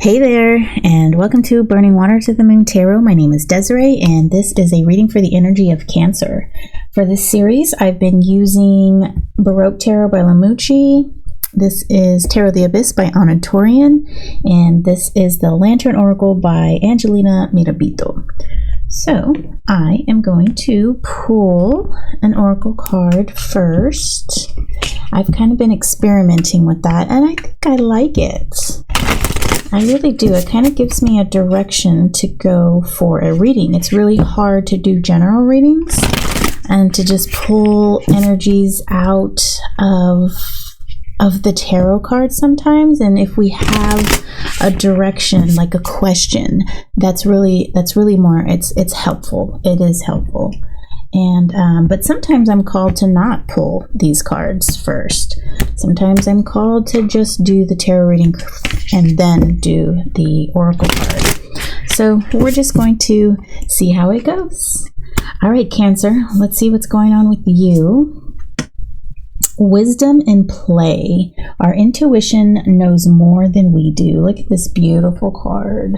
Hey there, and welcome to Burning Water to the Moon Tarot. My name is Desiree, and this is a reading for the energy of Cancer. For this series, I've been using Baroque Tarot by Lamucci. This is Tarot of the Abyss by Anna Torian, and this is the Lantern Oracle by Angelina Mirabito. So, I am going to pull an oracle card first. I've kind of been experimenting with that, and I think I like it. I really do. It kind of gives me a direction to go for a reading. It's really hard to do general readings and to just pull energies out of the tarot cards sometimes. And if we have a direction, like a question, that's really more, it's helpful. It is helpful. And but sometimes I'm called to not pull these cards first. Sometimes I'm called to just do the tarot reading and then do the oracle card. So we're just going to see how it goes. All right, Cancer, let's see what's going on with you. Wisdom in play. Our intuition knows more than we do. Look at this beautiful card.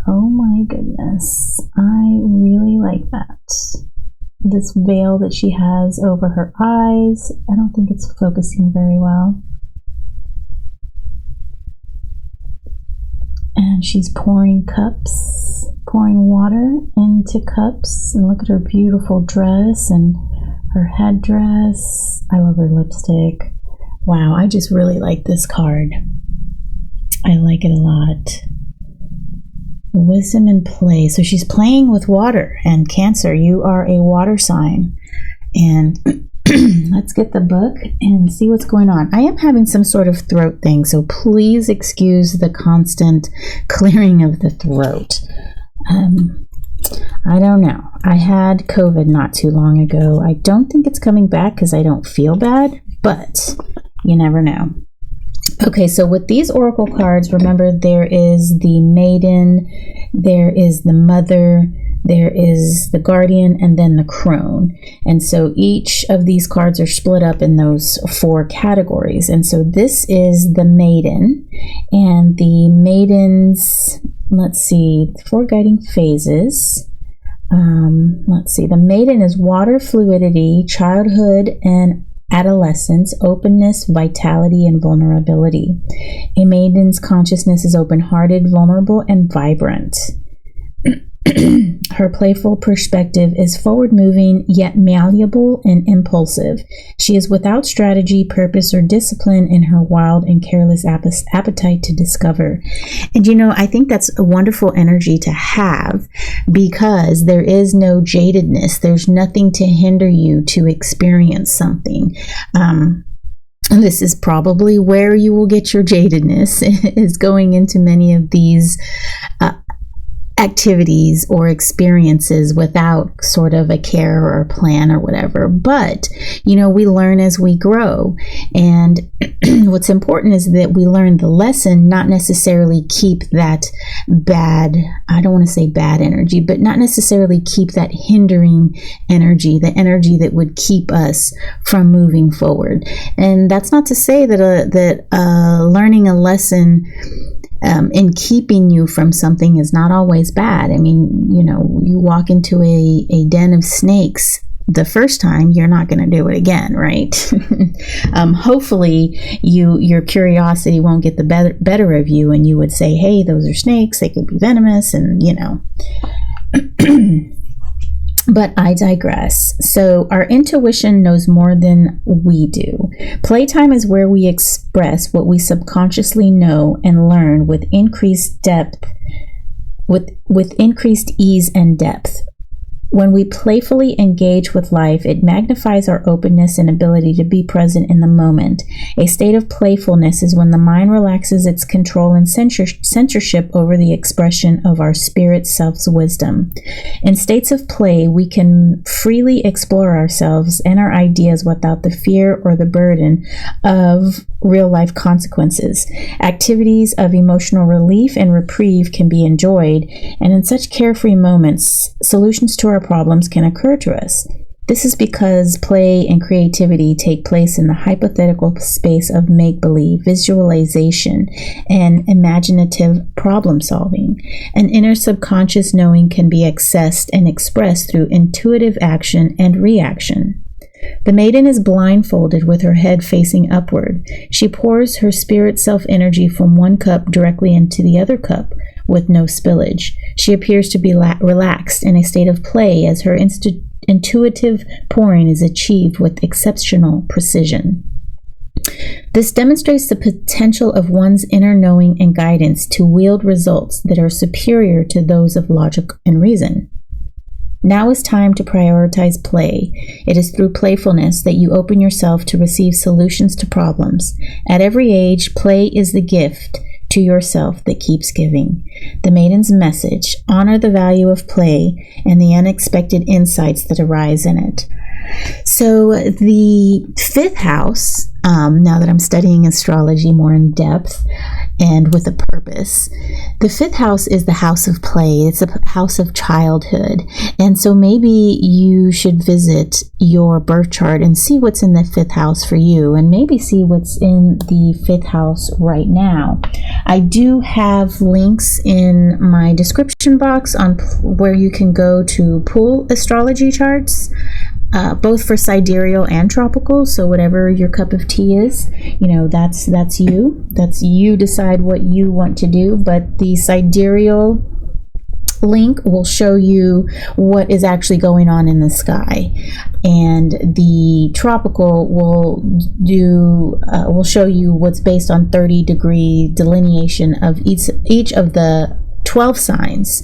Oh my goodness. I really like that. This veil that she has over her eyes. I don't think it's focusing very well. And she's pouring water into cups. And look at her beautiful dress and her headdress. I love her lipstick. Wow, I just really like this card. I like it a lot. Wisdom in play. So she's playing with water, and Cancer, you are a water sign. And let's get the book and see what's going on. I am having some sort of throat thing, so please excuse the constant clearing of the throat. I don't know. I had COVID not too long ago. I don't think it's coming back because I don't feel bad, but you never know. Okay, so with these oracle cards, remember there is the maiden, there is the mother, there is the guardian, and then the crone. And so each of these cards are split up in those four categories. And so this is the maiden, and the maiden's, let's see, four guiding phases. Let's see, the maiden is water, fluidity, childhood, and adolescence, openness, vitality, and vulnerability. A maiden's consciousness is open-hearted, vulnerable, and vibrant. Her playful perspective is forward-moving, yet malleable and impulsive. She is without strategy, purpose, or discipline in her wild and careless appetite to discover. And you know, I think that's a wonderful energy to have because there is no jadedness. There's nothing to hinder you to experience something. And this is probably where you will get your jadedness, is going into many of these activities or experiences without sort of a care or a plan or whatever. But, you know, we learn as we grow. And what's important is that we learn the lesson, not necessarily keep that bad, I don't want to say bad energy, but not necessarily keep that hindering energy, the energy that would keep us from moving forward. And that's not to say that learning a lesson in keeping you from something is not always bad. I mean, you know, you walk into a den of snakes the first time, you're not going to do it again, right? Hopefully your curiosity won't get the better of you, and you would say, hey, those are snakes, they could be venomous, and you know. But I digress. So our intuition knows more than we do. Playtime is where we express what we subconsciously know and learn with increased depth, with increased ease and depth. When we playfully engage with life, it magnifies our openness and ability to be present in the moment. A state of playfulness is when the mind relaxes its control and censorship over the expression of our spirit self's wisdom. In states of play, we can freely explore ourselves and our ideas without the fear or the burden of real-life consequences. Activities of emotional relief and reprieve can be enjoyed, and in such carefree moments, solutions to our problems can occur to us. This is because play and creativity take place in the hypothetical space of make-believe, visualization, and imaginative problem-solving. An inner subconscious knowing can be accessed and expressed through intuitive action and reaction. The maiden is blindfolded with her head facing upward. She pours her spirit self energy from one cup directly into the other cup with no spillage. She appears to be relaxed in a state of play as her intuitive pouring is achieved with exceptional precision. This demonstrates the potential of one's inner knowing and guidance to wield results that are superior to those of logic and reason. Now is time to prioritize play. It is through playfulness that you open yourself to receive solutions to problems. At every age, play is the gift to yourself that keeps giving. The maiden's message: honor the value of play and the unexpected insights that arise in it. So the fifth house, now that I'm studying astrology more in depth and with a purpose, the fifth house is the house of play. It's a house of childhood. And so maybe you should visit your birth chart and see what's in the fifth house for you, and maybe see what's in the fifth house right now. I do have links in my description box on where you can go to pull astrology charts. Both for sidereal and tropical, so whatever your cup of tea is, that's you. That's you decide what you want to do, but the sidereal link will show you what is actually going on in the sky, and the tropical will show you what's based on 30-degree delineation of each of the 12 signs,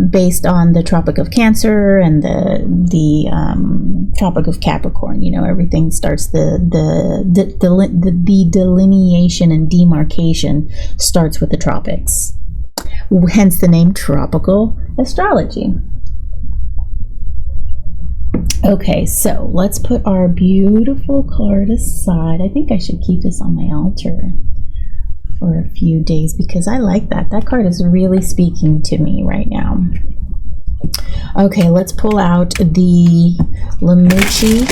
based on the Tropic of Cancer and the Tropic of Capricorn. Everything starts the delineation and demarcation starts with the tropics. Hence the name tropical astrology. Okay, so let's put our beautiful card aside. I think I should keep this on my altar for a few days because I like that. That card is really speaking to me right now. Okay, let's pull out the Lamucci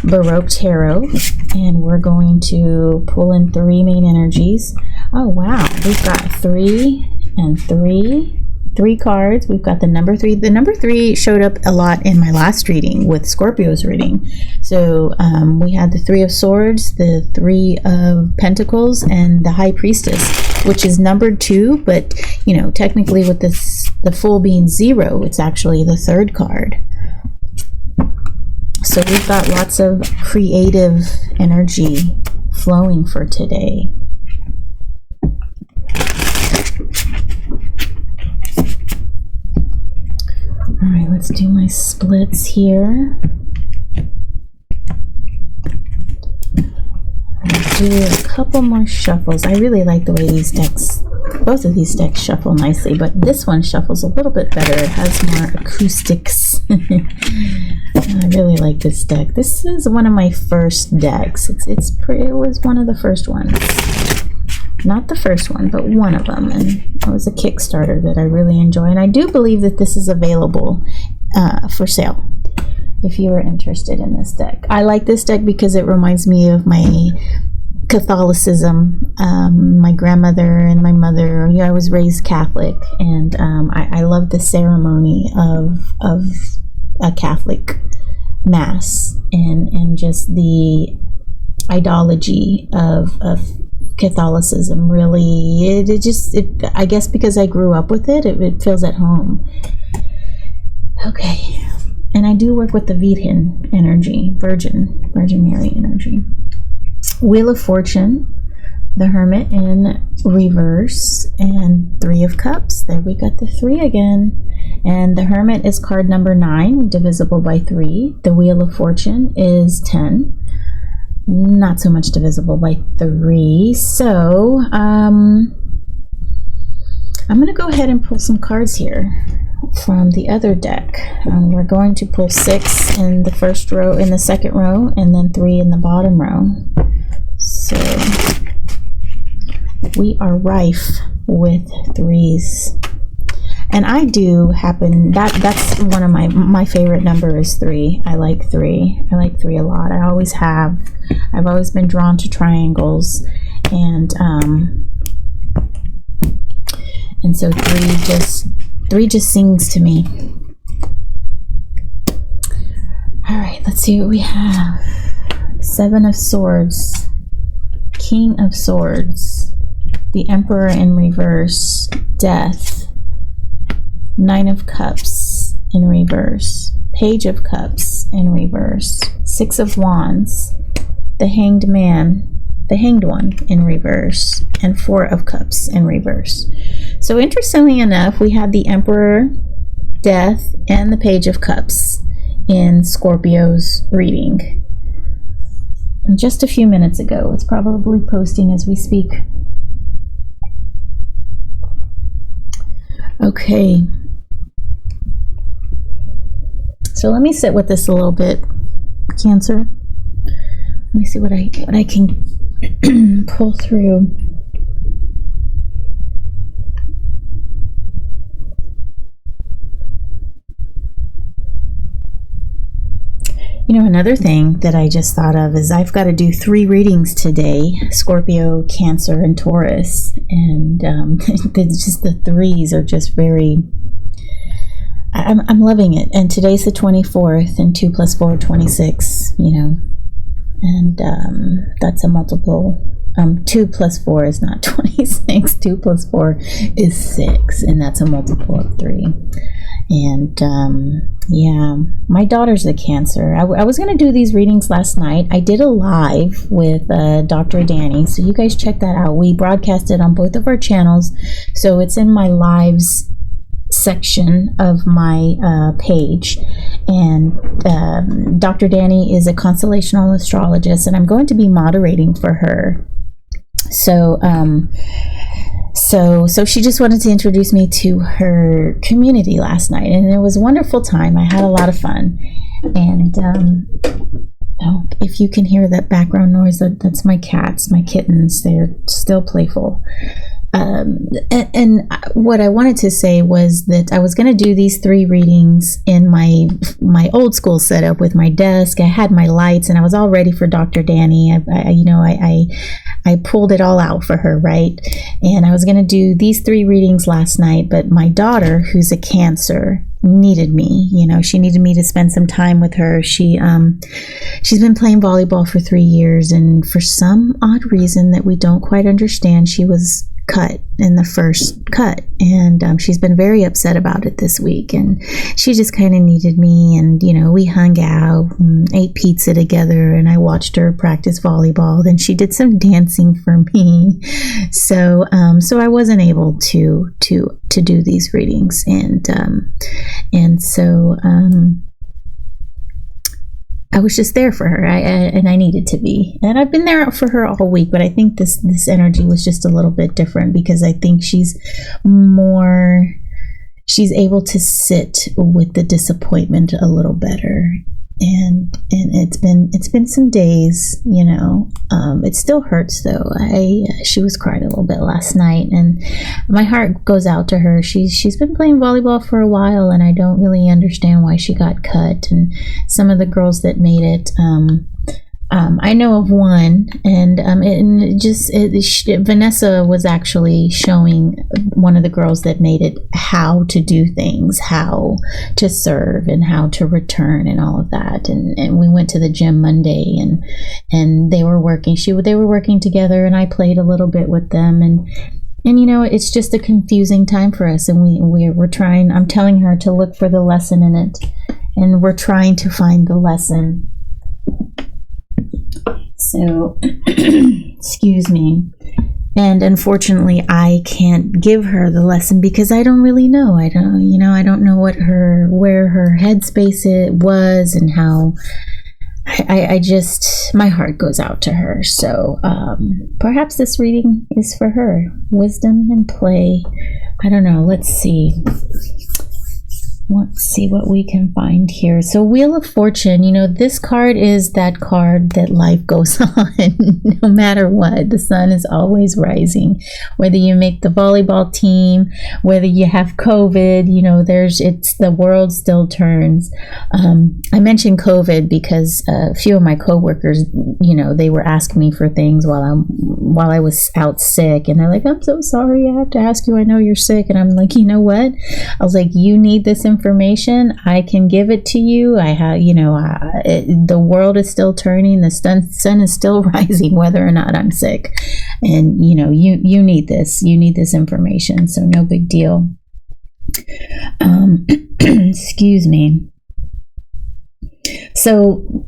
Baroque Tarot, and we're going to pull in three main energies. Oh wow, we've got 3 and 3. 3 cards. We've got the number 3. The number 3 showed up a lot in my last reading with Scorpio's reading. So we had the 3 of Swords, the 3 of Pentacles, and the High Priestess, which is numbered 2, but technically with the full being 0, it's actually the 3rd card. So we've got lots of creative energy flowing for today. All right, let's do my splits here. I'll do a couple more shuffles. I really like the way these decks, both of these decks shuffle nicely, but this one shuffles a little bit better. It has more acoustics. I really like this deck. This is one of my first decks. It was one of the first ones. Not the first one, but one of them, and it was a Kickstarter that I really enjoy, and I do believe that this is available for sale if you are interested in this deck. I like this deck because it reminds me of my Catholicism. My grandmother and my mother, I was raised Catholic, and I love the ceremony of a Catholic Mass, and just the ideology of Catholicism. Really, I guess because I grew up with it, it feels at home. Okay, and I do work with the Virgin energy, Virgin Mary energy. Wheel of Fortune, the Hermit in reverse, and 3 of Cups. There we got the 3 again. And the Hermit is card number 9, divisible by 3. The Wheel of Fortune is 10. Not so much divisible by 3. So I'm going to go ahead and pull some cards here from the other deck. We're going to pull 6 in the first row, in the second row, and then 3 in the bottom row. So we are rife with 3s. And I do happen, that's one of my favorite number is 3. I like 3. I like 3 a lot. I always have. I've always been drawn to triangles, and so 3 just sings to me. All right, let's see what we have. 7 of Swords, King of Swords, the Emperor in reverse, Death, 9 of Cups in reverse, Page of Cups in reverse, 6 of Wands, the Hanged Man, the Hanged One in reverse, and 4 of Cups in reverse. So interestingly enough, we had the Emperor, Death, and the Page of Cups in Scorpio's reading just a few minutes ago. It's probably posting as we speak. Okay. So let me sit with this a little bit, Cancer. Let me see what I can pull through. You know, another thing that I just thought of is I've got to do 3 readings today, Scorpio, Cancer, and Taurus. And it's just the 3s are just very, I'm loving it. And today's the 24th, and 2 plus 4, 26, you know. And that's a multiple. 2 plus 4 is not 26. 2 plus 4 is 6, and that's a multiple of 3. And yeah, my daughter's a Cancer. I was going to do these readings last night. I did a live with Dr. Danny, so you guys check that out. We broadcasted on both of our channels, so it's in my lives section of my page. And Dr. Danny is a constellational astrologist, and I'm going to be moderating for her. So she just wanted to introduce me to her community last night, and it was a wonderful time. I had a lot of fun. And if you can hear that background noise, that's my cats, my kittens. They're still playful. And what I wanted to say was that I was going to do these 3 readings in my old school setup with my desk. I had my lights, and I was all ready for Dr. Danny. I pulled it all out for her, right? And I was going to do these 3 readings last night, but my daughter, who's a Cancer, needed me. You know, she needed me to spend some time with her. She's been playing volleyball for 3 years, and for some odd reason that we don't quite understand, she was cut in the first cut, and she's been very upset about it this week, and she just kind of needed me. And you know, we hung out and ate pizza together, and I watched her practice volleyball. Then she did some dancing for me, so I wasn't able to do these readings, and so I was just there for her, and I needed to be. And I've been there for her all week, but I think this energy was just a little bit different, because I think she's able to sit with the disappointment a little better. And it's been some days, you know. It still hurts though. She was crying a little bit last night, and my heart goes out to her. She's been playing volleyball for a while, and I don't really understand why she got cut. And some of the girls that made it, I know of one, and Vanessa was actually showing one of the girls that made it how to do things, how to serve, and how to return, and all of that. And we went to the gym Monday, and they were working. They were working together, and I played a little bit with them, and you know, it's just a confusing time for us, and we're trying. I'm telling her to look for the lesson in it, and we're trying to find the lesson. So, excuse me. And unfortunately, I can't give her the lesson because I don't really know. I don't know where her headspace was, and how. I just, my heart goes out to her. So, perhaps this reading is for her. Wisdom and play. I don't know. Let's see. Let's see what we can find here. So Wheel of Fortune, this card is that card that life goes on no matter what. The sun is always rising. Whether you make the volleyball team, whether you have COVID, the world still turns. I mentioned COVID because a few of my coworkers, they were asking me for things while I was out sick, and they're like, "I'm so sorry, I have to ask you. I know you're sick." And I'm like, you know what? I was like, you need this information. I can give it to you. I have, the world is still turning. The sun is still rising, whether or not I'm sick. And, you need this. You need this information. So no big deal. Excuse me. So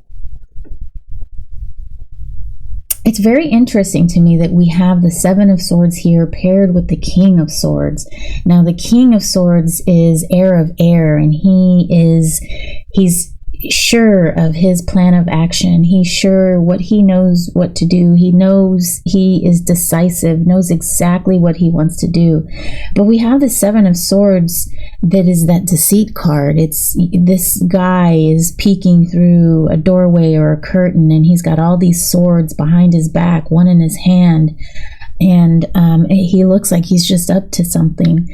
it's very interesting to me that we have the Seven of Swords here paired with the King of Swords. Now, the King of Swords is heir of air, and he's sure of his plan of action. He's sure he knows what to do. He knows he is decisive, knows exactly what he wants to do. But we have the Seven of Swords that is that deceit card. It's this guy is peeking through a doorway or a curtain, and he's got all these swords behind his back, one in his hand, and he looks like he's just up to something.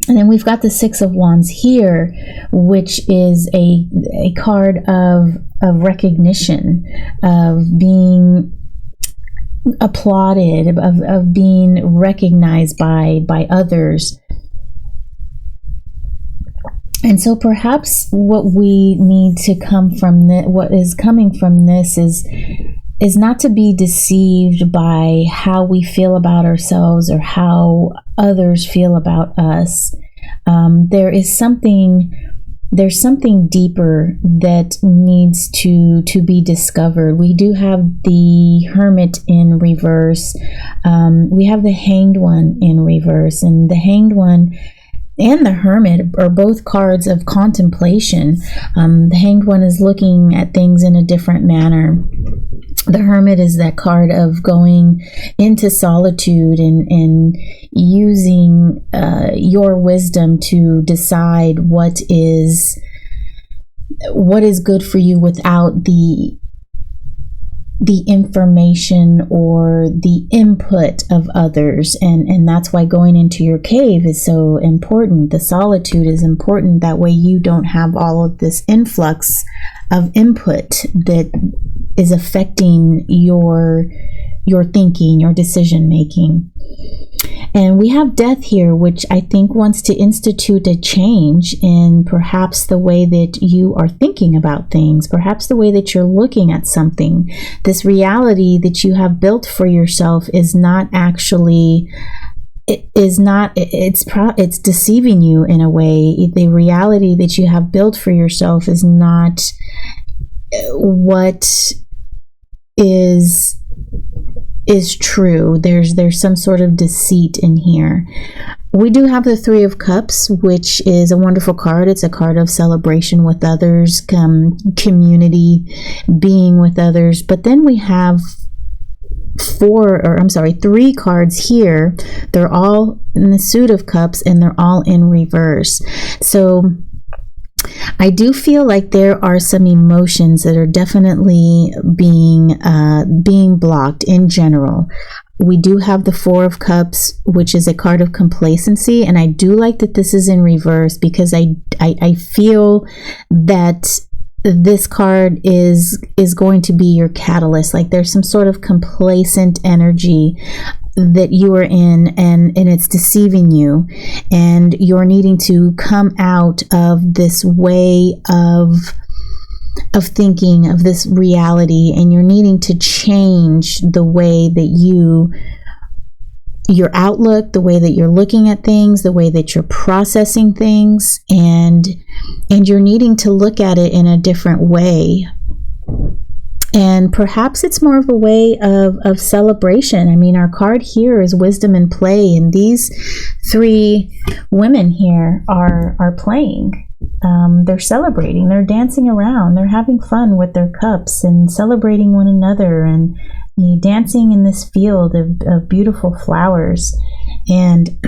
And then we've got the Six of Wands here, which is a card of recognition, of being applauded, of being recognized by others. And so perhaps what we need to come from what is coming from this is not to be deceived by how we feel about ourselves or how others feel about us. There's something deeper that needs to be discovered. We do have the Hermit in reverse. We have the Hanged One in reverse, and the Hanged One and the Hermit are both cards of contemplation. The Hanged One is looking at things in a different manner. The Hermit is that card of going into solitude and using your wisdom to decide what is good for you without the information or the input of others, and that's why going into your cave is so important. The solitude is important. That way you don't have all of this influx of input that is affecting your thinking, your decision making. And we have Death here, which I think wants to institute a change in perhaps the way that you are thinking about things, perhaps the way that you're looking at something. This reality that you have built for yourself is not actually, it's deceiving you in a way. The reality that you have built for yourself is not what is true. There's some sort of deceit in here. We do have the Three of Cups, which is a wonderful card. It's a card of celebration with others, community, being with others. But then we have three cards here. They're all in the Suit of Cups, and they're all in reverse. So I do feel like there are some emotions that are definitely being blocked in general. We do have the Four of Cups, which is a card of complacency, and I do like that this is in reverse because I feel that this card is going to be your catalyst. Like there's some sort of complacent energy that you are in, and it's deceiving you, and you're needing to come out of this way of thinking, of this reality, and you're needing to change the way that your outlook, the way that you're looking at things, the way that you're processing things, and you're needing to look at it in a different way. And perhaps it's more of a way of celebration. I mean, our card here is wisdom and play, and these three women here are playing. They're celebrating, they're dancing around, they're having fun with their cups and celebrating one another, and dancing in this field of beautiful flowers. And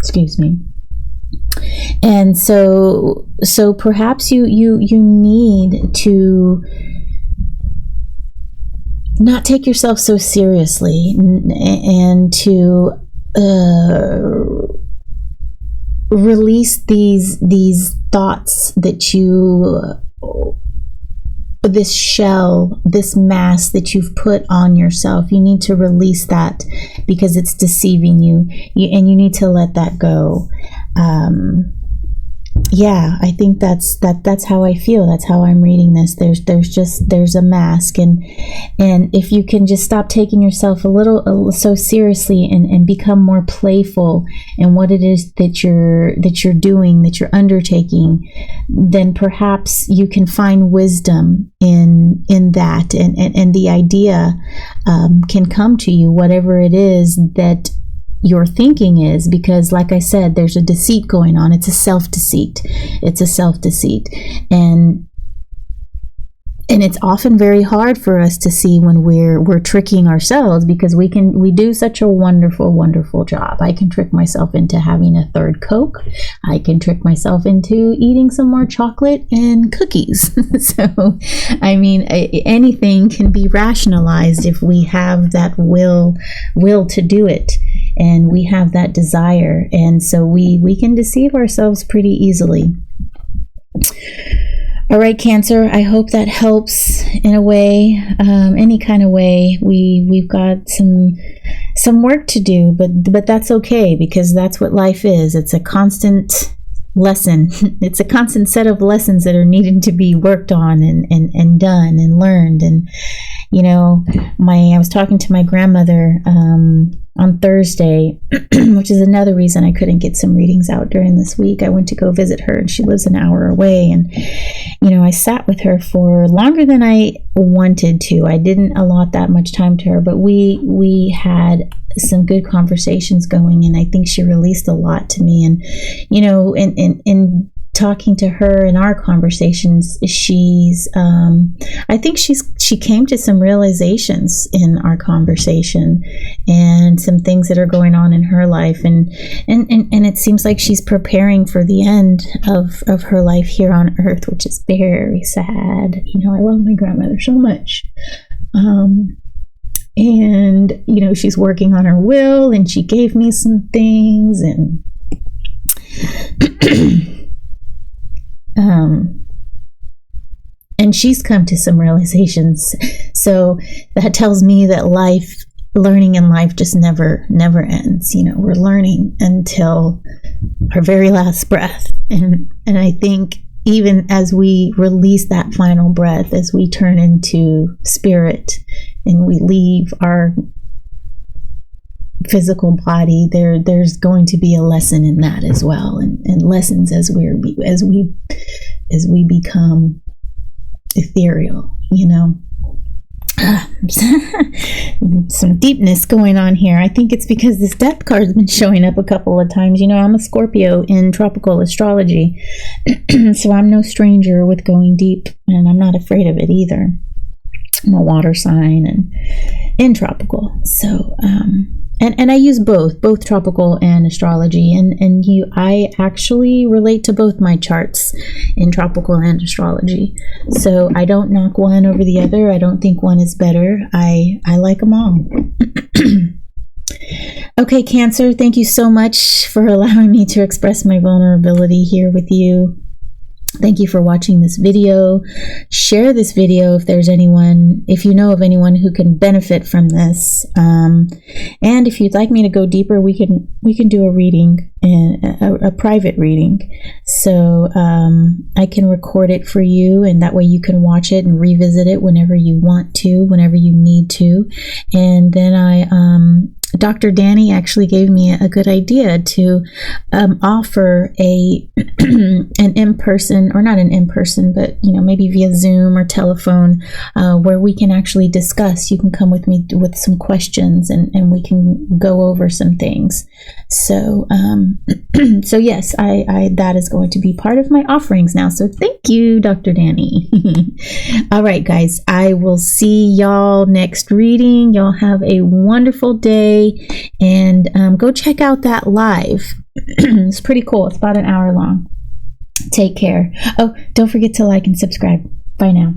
Excuse me. And so perhaps you need to not take yourself so seriously, and to release these thoughts that you, this shell, this mask that you've put on yourself. You need to release that because it's deceiving you, and you need to let that go. Yeah, I think that's how I feel. That's how I'm reading this. There's a mask, and if you can just stop taking yourself a little so seriously, and become more playful in what it is that you're doing, that you're undertaking, then perhaps you can find wisdom in that, and the idea can come to you, whatever it is that your thinking is, because like I said, there's a deceit going on. It's a self-deceit. And it's often very hard for us to see when we're tricking ourselves, because we do such a wonderful job. I can trick myself into having a third Coke. I can trick myself into eating some more chocolate and cookies. So, I mean, anything can be rationalized if we have that will to do it, and we have that desire. And so we can deceive ourselves pretty easily. All right, Cancer, I hope that helps in a way, any kind of way. We've got some work to do, but that's okay, because that's what life is. It's a constant lesson. It's a constant set of lessons that are needing to be worked on and done and learned. And you know, I was talking to my grandmother on Thursday, which is another reason I couldn't get some readings out during this week. I went to go visit her, and she lives an hour away. And, you know, I sat with her for longer than I wanted to. I didn't allot that much time to her, but we had some good conversations going, and I think she released a lot to me. And, you know, in talking to her in our conversations, she's I think she came to some realizations in our conversation, and some things that are going on in her life, and it seems like she's preparing for the end of her life here on earth, which is very sad. You know, I love my grandmother so much. And you know, she's working on her will, and she gave me some things, and and she's come to some realizations. So that tells me that learning in life just never ends. You know, we're learning until our very last breath. And I think even as we release that final breath, as we turn into spirit and we leave our physical body, there's going to be a lesson in that as well, and lessons as we become ethereal, you know. Some deepness going on here. I think it's because this death card's been showing up a couple of times. You know, I'm a Scorpio in tropical astrology, so I'm no stranger with going deep, and I'm not afraid of it either. I'm a water sign and in tropical, so and I use both tropical and astrology, and I actually relate to both my charts in tropical and astrology. So I don't knock one over the other. I don't think one is better. I like them all. Okay, Cancer, thank you so much for allowing me to express my vulnerability here with you. Thank you for watching this video. Share this video if you know of anyone who can benefit from this. And if you'd like me to go deeper, we can do a reading, a private reading. So I can record it for you, and that way you can watch it and revisit it whenever you want to, whenever you need to. And then Dr. Danny actually gave me a good idea to offer an in-person, or not an in-person, but you know, maybe via Zoom or telephone, where we can actually discuss. You can come with me with some questions, and we can go over some things. So so yes, I that is going to be part of my offerings now. So thank you, Dr. Danny. All right, guys, I will see y'all next reading. Y'all have a wonderful day, and And go check out that live. It's pretty cool. It's about an hour long. Take care. Oh, don't forget to like and subscribe. Bye now.